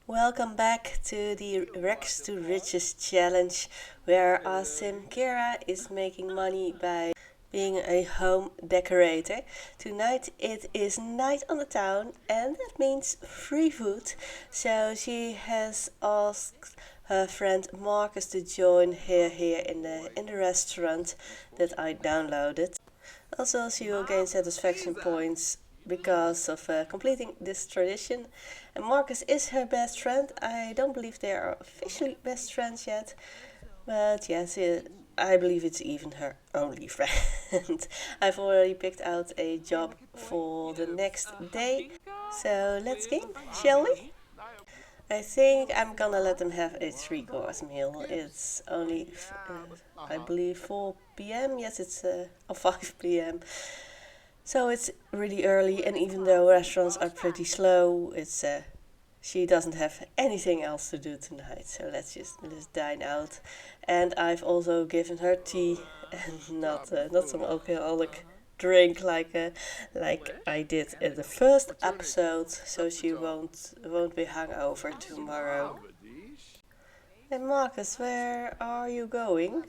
Welcome back to the Rex to Riches challenge, where our sim Kira is making money by being a home decorator. Tonight it is night on the town, and that means free food. So she has asked her friend Marcus to join her here in the restaurant that I downloaded. Also, she will gain satisfaction points because of completing this tradition. And Marcus is her best friend. I don't believe they are officially best friends yet, but yes, I believe it's even her only friend. I've already picked out a job for the next day, so let's game, shall we? I think I'm gonna let them have a three-course meal. It's only, I believe, 4 p.m. Yes, it's or 5 p.m. So it's really early, and even though restaurants are pretty slow, it's she doesn't have anything else to do tonight. So let's dine out, and I've also given her tea and not some alcoholic drink like I did in the first episode, so she won't be hungover tomorrow. And Marcus, where are you going?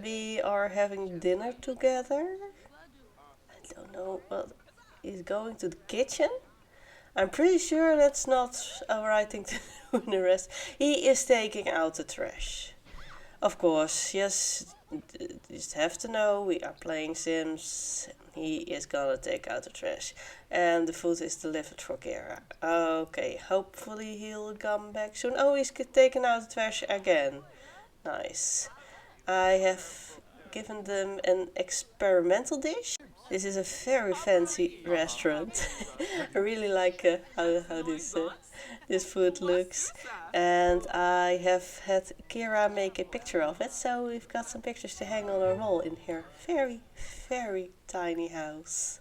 We are having dinner together. I don't know. Well, he's going to the kitchen. I'm pretty sure that's not a right thing to do in the rest. He is taking out the trash. Of course, yes, you just have to know we are playing Sims. He is gonna take out the trash. And the food is delivered for Kara. Okay, hopefully he'll come back soon. Oh, he's taking out the trash again. Nice. I have given them an experimental dish. This is a very fancy restaurant. I really like how this food looks, and I have had Kira make a picture of it, so we've got some pictures to hang on our wall in her very tiny house.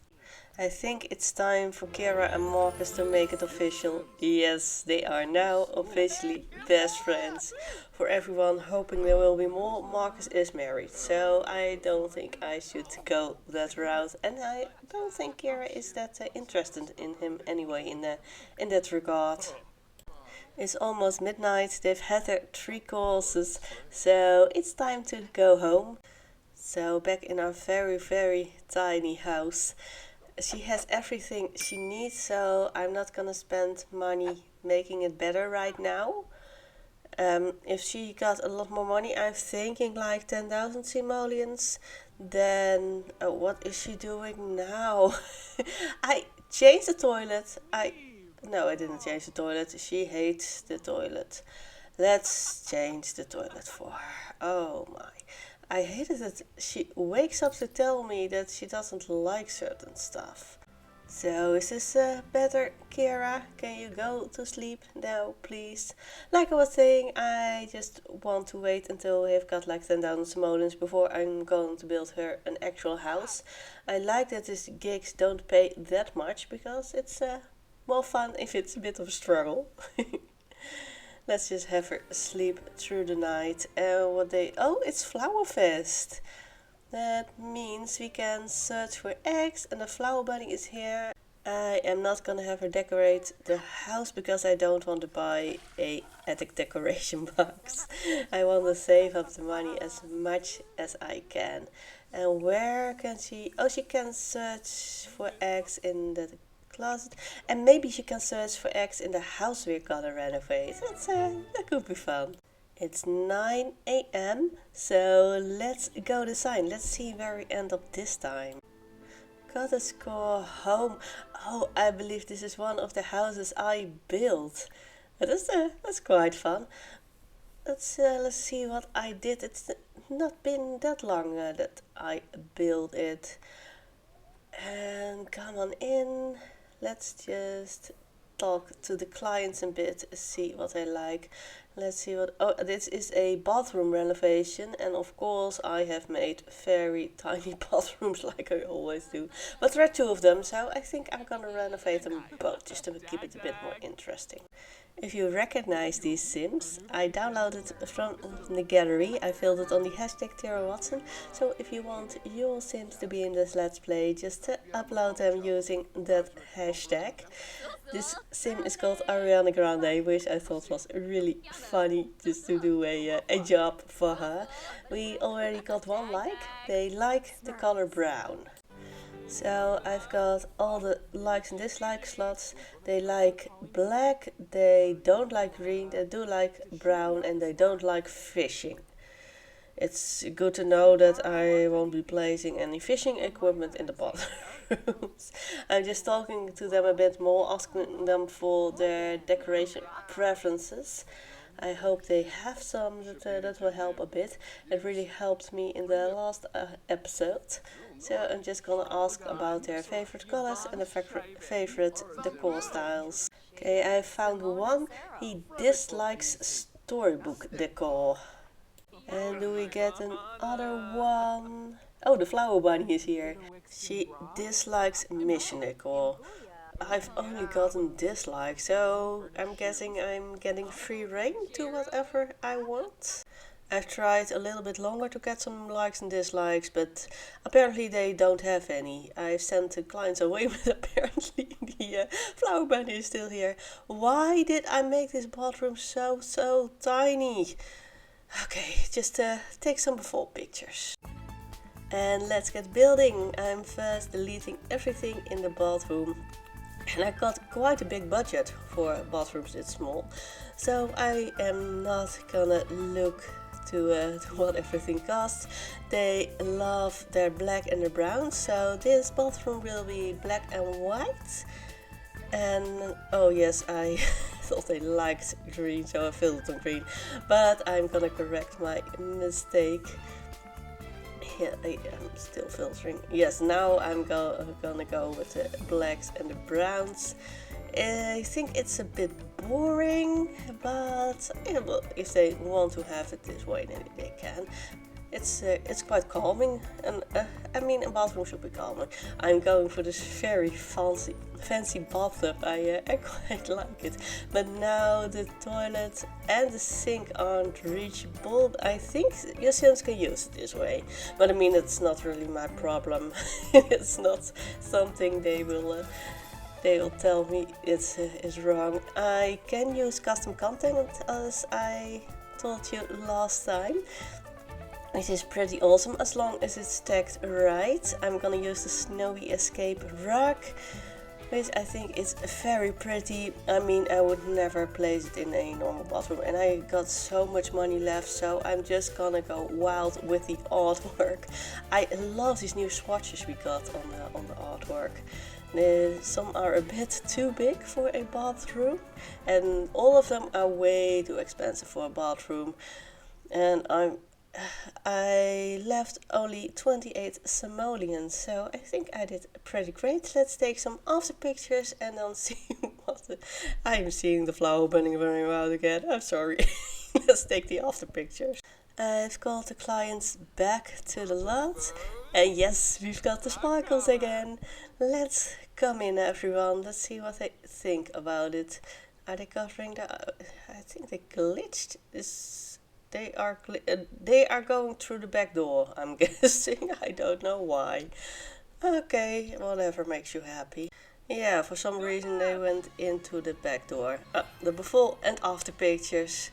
I think it's time for Kira and Marcus to make it official. Yes, they are now officially best friends. For everyone hoping there will be more, Marcus is married, so I don't think I should go that route. And I don't think Kira is that interested in him anyway in that regard. It's almost midnight, they've had their 3 courses, so it's time to go home. So back in our very tiny house, she has everything she needs, so I'm not gonna spend money making it better right now. If she got a lot more money, I'm thinking like 10,000 simoleons, then what is she doing now? I changed the toilet. No, I didn't change the toilet. She hates the toilet. Let's change the toilet for her. Oh my. I hate it that she wakes up to tell me that she doesn't like certain stuff. So, is this better, Kira? Can you go to sleep now, please? Like I was saying, I just want to wait until we've got like 10,000 simoleons before I'm going to build her an actual house. I like that these gigs don't pay that much because it's more fun if it's a bit of a struggle. Let's just have her sleep through the night. What day? Oh, it's Flower Fest. That means we can search for eggs, and the flower bunny is here. I am not gonna have her decorate the house because I don't want to buy a attic decoration box. I want to save up the money as much as I can. And where can she? Oh, she can search for eggs in the closet, and maybe she can search for eggs in the house we're gonna renovate. That could be fun. It's 9 a.m., so let's go design. Let's see where we end up this time. Got a score home. Oh, I believe this is one of the houses I built. That's quite fun. Let's see what I did. It's not been that long that I built it. And come on in. Let's just talk to the clients a bit, see what they like. Let's see what. Oh, this is a bathroom renovation, and of course, I have made very tiny bathrooms like I always do. But there are two of them, so I think I'm gonna renovate them both just to keep it a bit more interesting. If you recognize these sims, I downloaded from the gallery. I filled it on the hashtag Tara Watson. So if you want your sims to be in this let's play, just upload them using that hashtag. This sim is called Ariana Grande, which I thought was really funny just to do a job for her. We already got one like. They like the color brown. So I've got all the likes and dislike slots. They like black, they don't like green, they do like brown, and they don't like fishing. It's good to know that I won't be placing any fishing equipment in the bathrooms. I'm just talking to them a bit more, asking them for their decoration preferences. I hope they have some that will help a bit. It really helped me in the last episode. So I'm just gonna ask about their favorite colors and their favorite decor styles. Okay, I found one. He dislikes storybook decor. And do we get another one? Oh, the flower bunny is here. She dislikes mission decor. I've only gotten dislikes, so I'm guessing I'm getting free reign to whatever I want. I've tried a little bit longer to get some likes and dislikes, but apparently they don't have any. I've sent the clients away, but apparently the flower bunny is still here. Why did I make this bathroom so tiny? Okay, just take some before pictures. And let's get building. I'm first deleting everything in the bathroom. And I got quite a big budget for bathrooms this small. So I am not gonna look to what everything costs. They love their black and the brown. So this bathroom will be black and white. And oh yes, I thought they liked green, so I filled it on green. But I'm gonna correct my mistake. Yeah, I am still filtering. Yes, now I'm gonna go with the blacks and the browns. I think it's a bit boring, but yeah, well, if they want to have it this way, then they can. It's quite calming, and I mean a bathroom should be calming. I'm going for this very fancy bathtub. I quite like it, but now the toilet and the sink aren't reachable. I think your Sims can use it this way, but I mean it's not really my problem. It's not something they will tell me is wrong. I can use custom content as I told you last time. It is pretty awesome as long as it's tagged right. I'm gonna use the Snowy Escape rug, which I think is very pretty. I mean, I would never place it in a normal bathroom, and I got so much money left, so I'm just gonna go wild with the artwork. I love these new swatches we got on the artwork. Some are a bit too big for a bathroom, and all of them are way too expensive for a bathroom. And I left only 28 simoleons, so I think I did pretty great. Let's take some after pictures and then see I'm seeing the flower bunny running around again. I'm sorry. Let's take the after pictures. I've called the clients back to the lot, and yes, we've got the sparkles again. Let's come in, everyone. Let's see what they think about it. Are they covering the? I think they glitched this. They are going through the back door, I'm guessing. I don't know why. Okay, whatever makes you happy. Yeah, for some reason they went into the back door. The before and after pictures.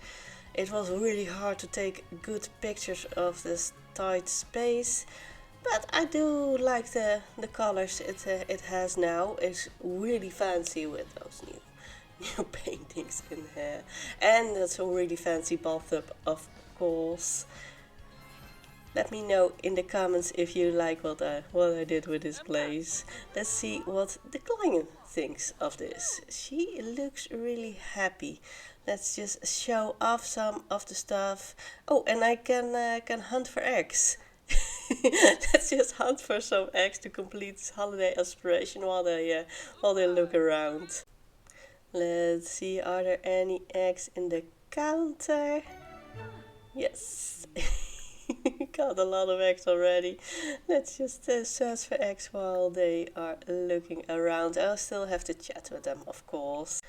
It was really hard to take good pictures of this tight space. But I do like the colors it has now. It's really fancy with those new paintings in here, and that's a really fancy bathtub, of course. Let me know in the comments if you like what I did with this place. Let's see what the client thinks of this. She looks really happy. Let's just show off some of the stuff. Oh, and I can hunt for eggs. Let's just hunt for some eggs to complete this holiday aspiration while they look around. Let's see, are there any eggs in the counter? Yes. Got a lot of eggs already. Let's just search for eggs while they are looking around. I'll still have to chat with them, of course.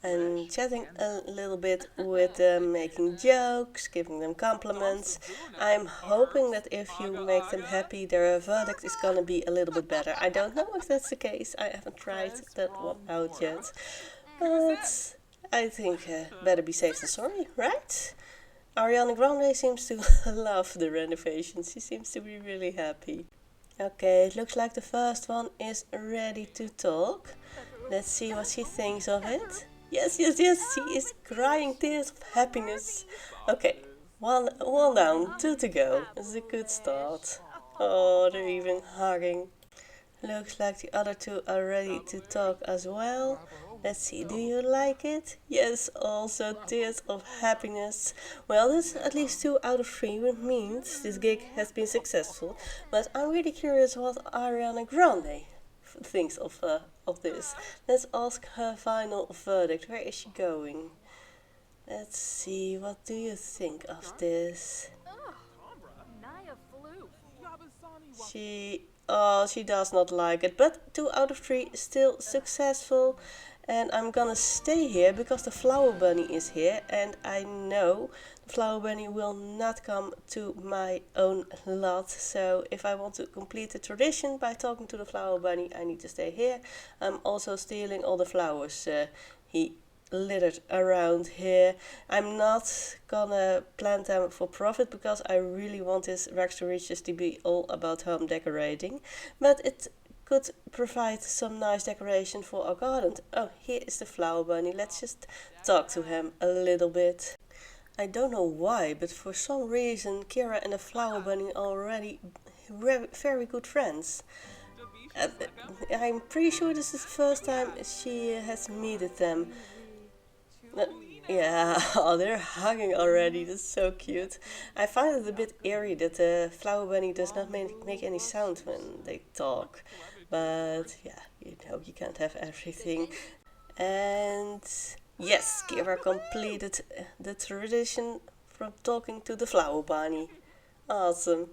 and chatting a little bit with them, making jokes, giving them compliments. I'm hoping that if you make them happy, their verdict is gonna be a little bit better. I don't know if that's the case. I haven't tried that one out yet. But I think better be safe than sorry, right? Ariana Grande seems to love the renovation. She seems to be really happy. Okay, it looks like the first one is ready to talk. Let's see what she thinks of it. Yes, yes, yes, she is crying tears of happiness. Okay, one down, two to go. It's a good start. Oh, they're even hugging. Looks like the other two are ready to talk as well. Let's see, do you like it? Yes, also tears of happiness. Well, that's at least 2 out of 3, which means this gig has been successful. But I'm really curious what Ariana Grande thinks of this. Let's ask her final verdict. Where is she going? Let's see, what do you think of this? She does not like it, but 2 out of 3 is still successful. And I'm gonna stay here because the flower bunny is here, and I know the flower bunny will not come to my own lot. So if I want to complete the tradition by talking to the flower bunny, I need to stay here. I'm also stealing all the flowers he littered around here. I'm not gonna plant them for profit because I really want this Rags to Riches to be all about home decorating, but it could provide some nice decoration for our garden. Oh, here is the flower bunny. Let's just talk to him a little bit. I don't know why, but for some reason Kira and the flower bunny are already very good friends. Uh, I'm pretty sure this is the first time she has met them. Uh, Yeah, oh, they're hugging already. That's so cute. I find it a bit eerie that the flower bunny does not make any sound when they talk. But yeah, you can't have everything. And yes, Kira completed the tradition from talking to the flower bunny. Awesome.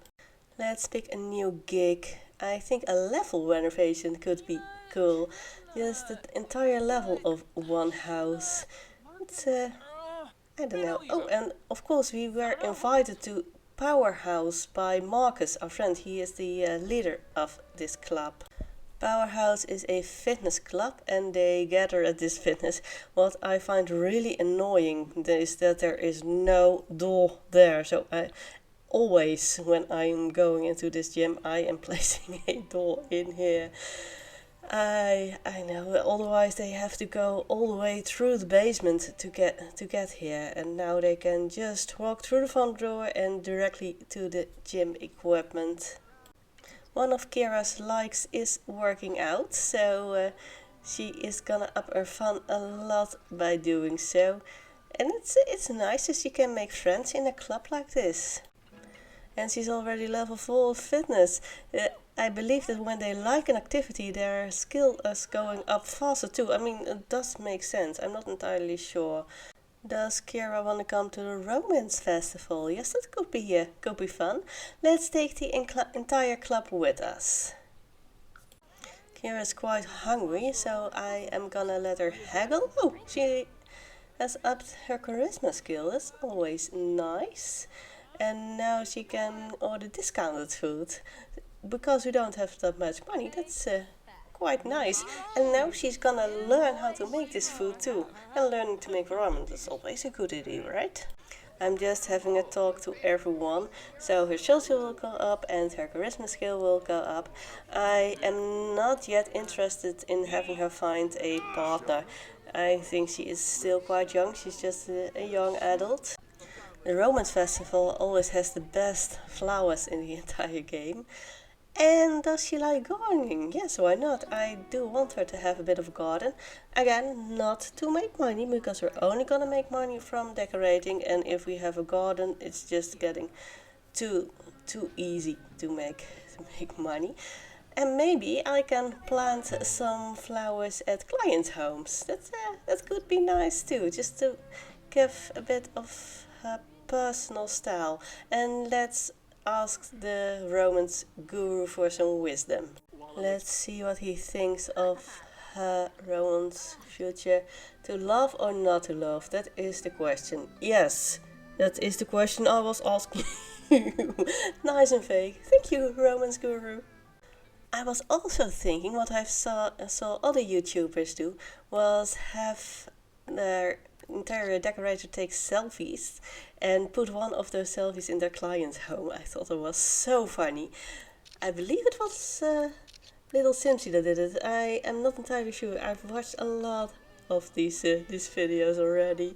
Let's pick a new gig. I think a level renovation could be cool. Just the entire level of one house. It's I don't know. Oh, and of course we were invited to Powerhouse by Marcus, our friend. He is the leader of this club. Powerhouse is a fitness club and they gather at this fitness. What I find really annoying is that there is no door there. So I always, when I'm going into this gym, I am placing a door in here. I know. Otherwise, they have to go all the way through the basement to get here, and now they can just walk through the front door and directly to the gym equipment. One of Kira's likes is working out, so she is gonna up her fun a lot by doing so, and it's nice that she can make friends in a club like this. And she's already level 4 of fitness. I believe that when they like an activity, their skill is going up faster too. I mean, it does make sense. I'm not entirely sure. Does Kira want to come to the Romance Festival? Yes, that could be fun. Let's take the entire club with us. Kira is quite hungry, so I am gonna let her haggle. Oh, she has upped her charisma skill. That's always nice. And now she can order discounted food. Because we don't have that much money, that's quite nice. And now she's gonna learn how to make this food too. And learning to make ramen, that's always a good idea, right? I'm just having a talk to everyone, so her social will go up and her charisma skill will go up. I am not yet interested in having her find a partner. I think she is still quite young, she's just a young adult. The Romance Festival always has the best flowers in the entire game. And does she like gardening? Yes, why not? I do want her to have a bit of a garden. Again, not to make money, because we're only gonna make money from decorating, and if we have a garden, it's just getting too easy to make money. And maybe I can plant some flowers at client homes. That could be nice too, just to give a bit of personal style. And let's ask the Romance guru for some wisdom. Let's see what he thinks of Rowan's future to love or not to love? That is the question. Yes, that is the question I was asking you. Nice and vague. Thank you, Romance Guru. I was also thinking what I saw other YouTubers do was have their interior decorator take selfies and put one of those selfies in their client's home. I thought it was so funny. I believe it was Little Simsy that did it. I am not entirely sure. I've watched a lot of these videos already.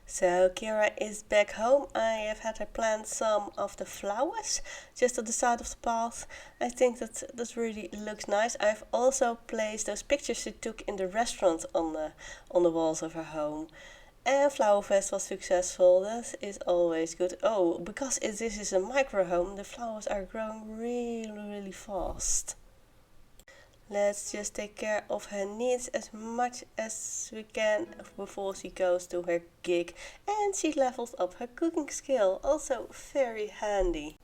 So Kira is back home. I have had her plant some of the flowers just on the side of the path. I think that really looks nice. I've also placed those pictures she took in the restaurant on the walls of her home. And Flower Fest was successful. That is always good. Oh, because this is a micro home, the flowers are growing really fast. Let's just take care of her needs as much as we can before she goes to her gig. And she levels up her cooking skill, also very handy.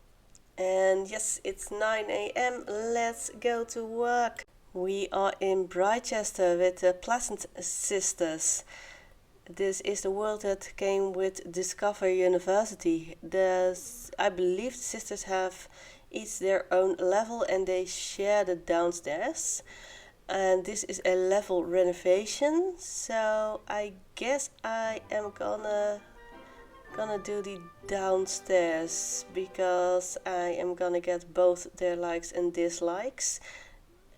And yes, it's 9 a.m. Let's go to work. We are in Britechester with the Pleasant Sisters. This is the world that came with Discover University. I believe the sisters have each their own level and they share the downstairs. And this is a level renovation, so I guess I am gonna do the downstairs because I am gonna get both their likes and dislikes.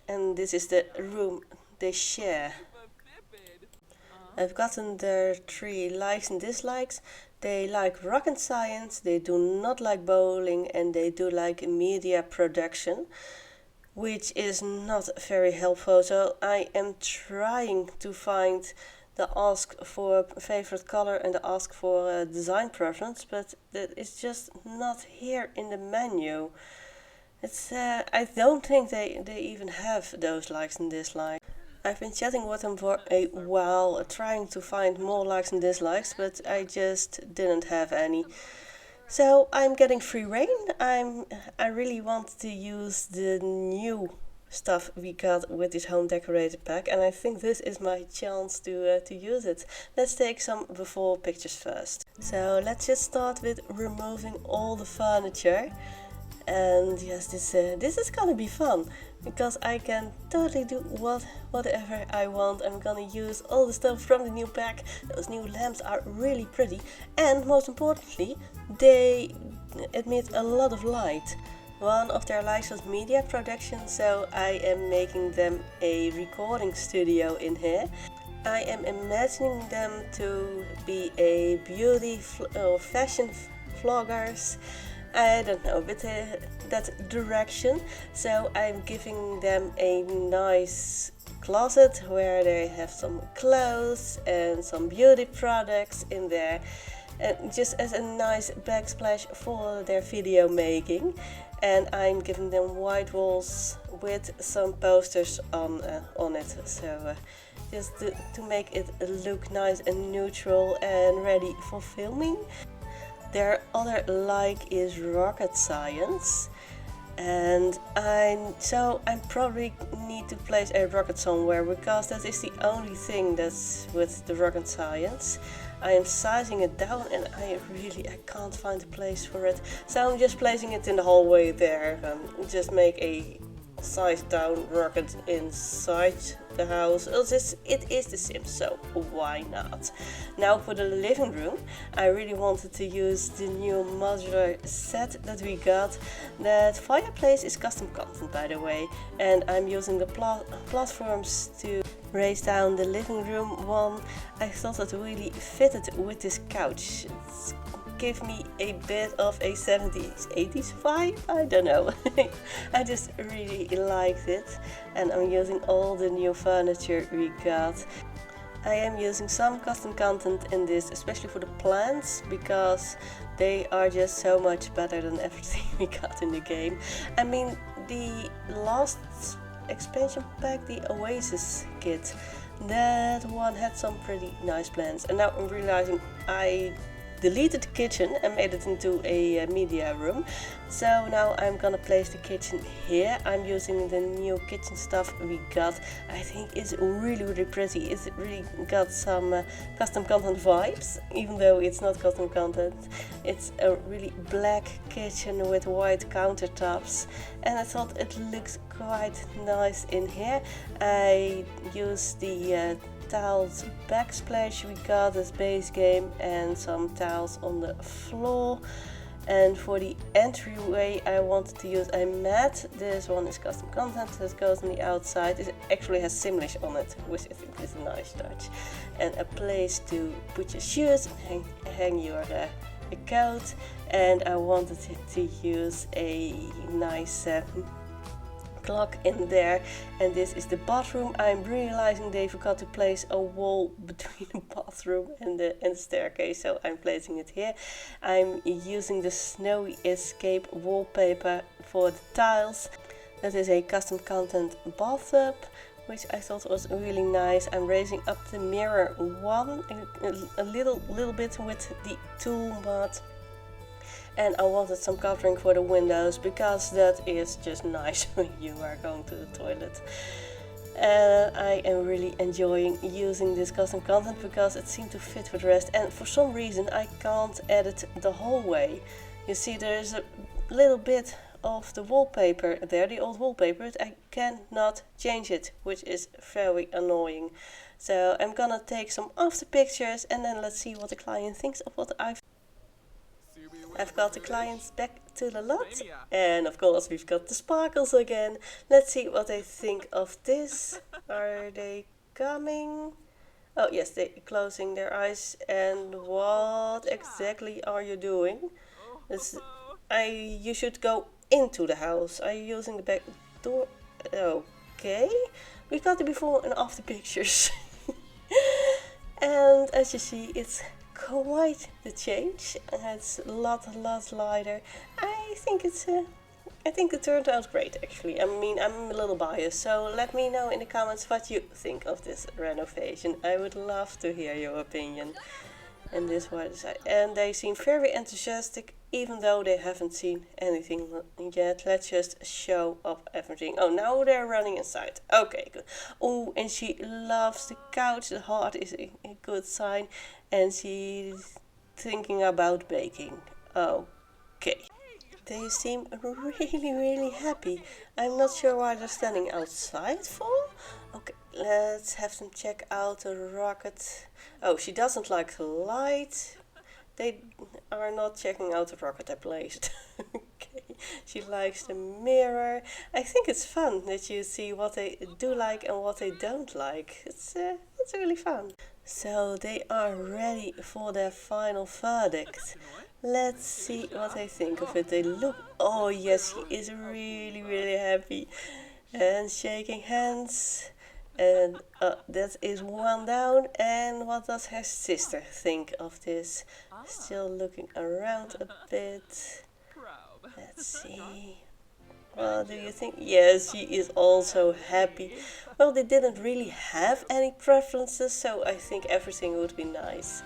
And this is the room they share. I've gotten their 3 likes and dislikes. They like rocket science, they do not like bowling, and they do like media production, which is not very helpful. So I am trying to find the ask for favorite color and the ask for design preference, but that is just not here in the menu. It's I don't think they even have those likes and dislikes. I've been chatting with them for a while, trying to find more likes and dislikes, but I just didn't have any. So I'm getting free reign. I really want to use the new stuff we got with this home decorated pack, and I think this is my chance to use it. Let's take some before pictures first. So let's just start with removing all the furniture. And yes, this is gonna be fun because I can totally do whatever I want. I'm gonna use all the stuff from the new pack. Those new lamps are really pretty, and most importantly, they emit a lot of light. One of their likes was media production, so I am making them a recording studio in here. I am imagining them to be a beauty or fashion vloggers. I don't know, but that direction. So I'm giving them a nice closet where they have some clothes and some beauty products in there, and just as a nice backsplash for their video making. And I'm giving them white walls with some posters on it. So just to make it look nice and neutral and ready for filming. Their other like is rocket science, and I probably need to place a rocket somewhere because that is the only thing that's with the rocket science. I am sizing it down and I can't find a place for it, so I'm just placing it in the hallway there. Just make a sized down rocket inside the house. It is The Sims, so why not? Now for the living room, I really wanted to use the new modular set that we got. That fireplace is custom content, by the way, and I'm using the platforms to raise down the living room one. I thought it really fitted with this couch. It's give me a bit of a 70s, 80s vibe, I don't know. I just really liked it, and I'm using all the new furniture we got. I am using some custom content in this, especially for the plants, because they are just so much better than everything we got in the game. I mean, the last expansion pack, the Oasis kit, that one had some pretty nice plants, and now I'm realizing I deleted the kitchen and made it into a media room. So now I'm gonna place the kitchen here. I'm using the new kitchen stuff we got. I think it's really pretty. It's really got some custom content vibes, even though it's not custom content. It's a really black kitchen with white countertops, and I thought it looks quite nice in here. I used the tiles backsplash we got as base game and some tiles on the floor. And for the entryway I wanted to use a mat. This one is custom content, that goes on the outside. It actually has Simlish on it, which I think is a nice touch. And a place to put your shoes and hang your coat. And I wanted to use a nice clock in there, and this is the bathroom. I'm realizing they forgot to place a wall between the bathroom and the staircase, so I'm placing it here. I'm using the Snowy Escape wallpaper for the tiles. That is a custom content bathtub, which I thought was really nice. I'm raising up the mirror a little bit with the tool mat. And I wanted some covering for the windows, because that is just nice when you are going to the toilet. I am really enjoying using this custom content because it seemed to fit with the rest, and for some reason I can't edit the hallway. You see, there is a little bit of the wallpaper there, the old wallpaper, but I cannot change it, which is very annoying. So I'm gonna take some after pictures and then let's see what the client thinks of what I've got the clients back to the lot, and of course we've got the sparkles again. Let's see what they think of this. Are they coming? Oh yes, they're closing their eyes. And what exactly are you doing? You should go into the house. Are you using the back door? Okay, we got the before and after pictures. And as you see, it's quite the change. It's a lot lighter. I think it turned out great, actually. I mean, I'm a little biased, so let me know in the comments what you think of this renovation. I would love to hear your opinion. And this was, and they seem very enthusiastic, even though they haven't seen anything yet. Let's just show up everything. Oh, now they're running inside. Okay, good. Oh, and she loves the couch. The heart is a good sign. And she's thinking about baking. Okay. They seem really happy. I'm not sure why they're standing outside for. Okay, let's have them check out the rocket. Oh, she doesn't like the light. They are not checking out the rocket I placed. Okay, she likes the mirror. I think it's fun that you see what they do like and what they don't like. It's really fun. So they are ready for their final verdict. Let's see what they think of it. They look, oh yes, she is really happy and shaking hands. And that is one down. And what does her sister think of this? Still looking around a bit. Let's see. What do you think? Yes, she is also happy. Well, they didn't really have any preferences, so I think everything would be nice.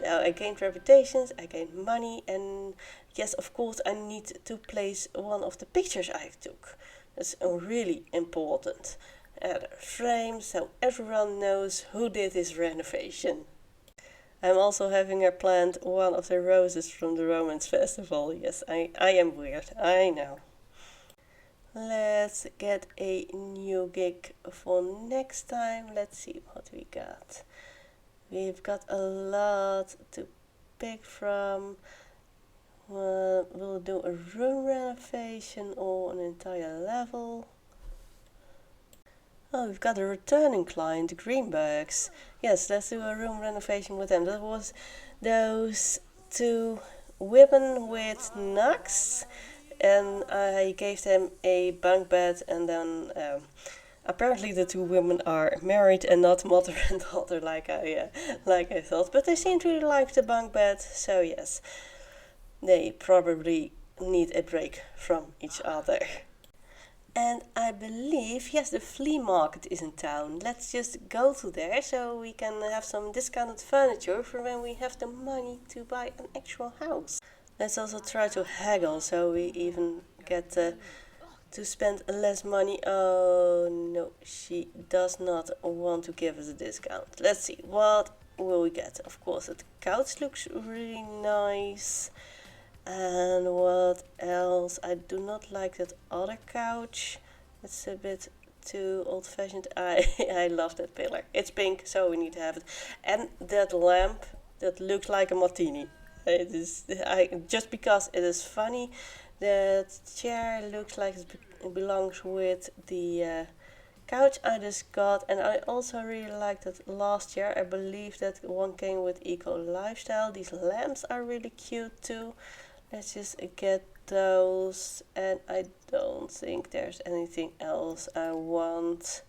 So I gained reputations, I gained money, and yes, of course, I need to place one of the pictures I took. That's really important. Add a frame so everyone knows who did this renovation. I'm also having her plant one of the roses from the Romance Festival. Yes, I am weird, I know. Let's get a new gig for next time. Let's see what we got. We've got a lot to pick from. We'll do a room renovation or an entire level. Oh, we've got a returning client, the Greenbergs. Yes, let's do a room renovation with them. That was those two women with knacks. And I gave them a bunk bed, and then apparently the two women are married and not mother and daughter like I thought. But they seem to really like the bunk bed, so yes, they probably need a break from each other. And I believe, yes, the flea market is in town. Let's just go to there so we can have some discounted furniture for when we have the money to buy an actual house. Let's also try to haggle so we even get to spend less money. Oh no, she does not want to give us a discount. Let's see, what will we get? Of course, the couch looks really nice. And what else? I do not like that other couch. It's a bit too old-fashioned. I love that pillar. It's pink, so we need to have it. And that lamp that looks like a martini. It is just because it is funny. That chair looks like it belongs with the couch I just got, and I also really like that last year. I believe that one came with Eco Lifestyle. These lamps are really cute too. Let's just get those, and I don't think there's anything else I want.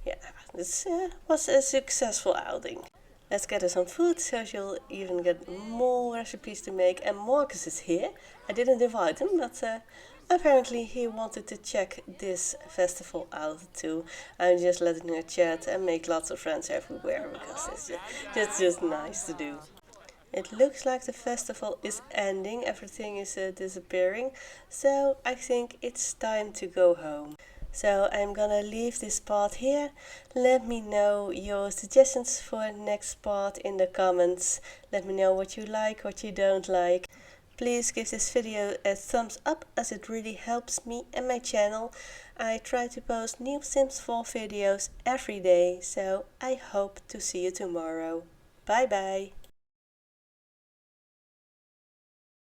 Yeah, this was a successful outing. Let's get her some food so she'll even get more recipes to make. And Marcus is here. I didn't invite him, but apparently he wanted to check this festival out too. I'm just letting her chat and make lots of friends everywhere because it's just nice to do. It looks like the festival is ending, everything is disappearing, so I think it's time to go home. So I'm gonna leave this part here. Let me know your suggestions for next part in the comments. Let me know what you like, what you don't like. Please give this video a thumbs up as it really helps me and my channel. I try to post new Sims 4 videos every day, so I hope to see you tomorrow. Bye bye!